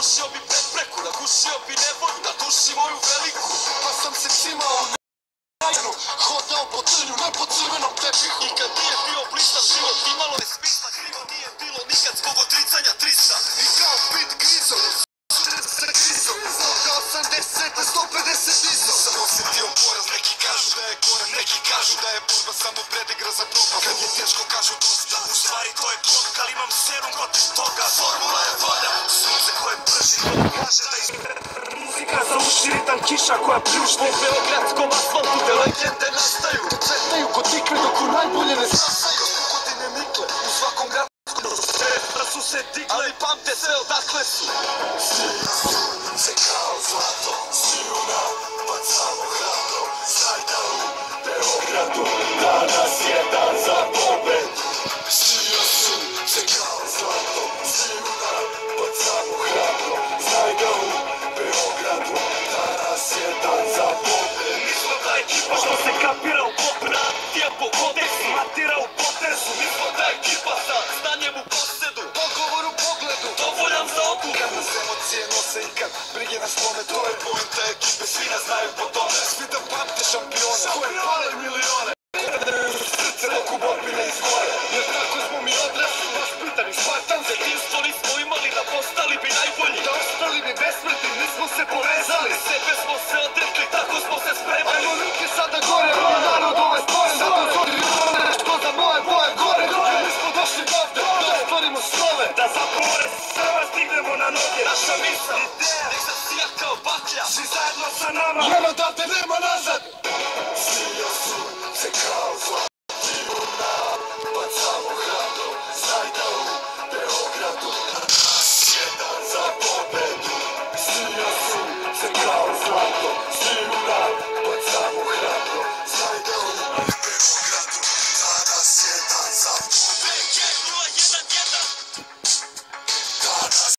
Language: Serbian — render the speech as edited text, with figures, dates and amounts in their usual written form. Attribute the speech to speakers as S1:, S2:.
S1: Srušio bi prepreku, nagušio bi nevolju na duši moju veliku. Pa sam se cimao najnu, hodao po trnju, ne po crvenom tepihu. I kad nije bio blistav život, imalo je smisla. Krivo nije bilo nikad zbog odricanja 300. I kao bit grizom, se grizom, zloga 80, 150 izo. Sam osjetio poraz, neki kažu da je korak, neki kažu da je borba samo predigra za propast. Kad je teško kažu dosta, u stvari to je blok, ali imam serum protiv toga. Formula je volja, sunce koje prži, to kaže da muzika za uši, ritam kiša koja pljušti. Po beogradskom asfaltu te legende nastaju, cvetaju kod tikve dok u najbolje ne sasaju. Godine nikle, u svakom gradskom da su se digle, ali pamte sve odakle su. Sunce kao zlato, sijuna, bacamo hrabro. Znaj da u Beogradu danas je dan za pobedu. Sija sunce kao zlato, sijuna, bacamo hrabro. Znaj da u Beogradu danas je dan za pobedu. Mi smo ta ekipa što se kapira u pop radija po kodeksu, matira u potezu. Mi smo ta ekipa sa znanjem u posedu, dogovor u pogledu, dovoljan za oku. Kad nas emocije nose i kad brige nas lome, to je poenta ekipe, svi nas znaju po tome. Svi da pamte šampione, koje pale milione. Srce dok u borbi ne izgore, jer tako smo mi odrasli, vaspitani Spartan. Detinstvo nismo imali da postali bi najbolji, da ostali bi besmrtni, nismo se povezali. Sebe smo se odrekli, tako smo se spremali. Ajmo ruke sada gore, ovo narod ovaj sporen. Zato zori ljubavne, što za moje boje gore. Mi smo došli ovde, da ostvarimo snove, da za porez sve stignemo na noge. Naša misla, ideja, nek se sija kao baklja, svi zajedno sa nama, nema date, nema nazad. Sija sunce kao zlatijuna, bacamo hrabro. Znaj da u Beogradu danas je dan za pobedu. Sija sunce kao zlato, sijuna,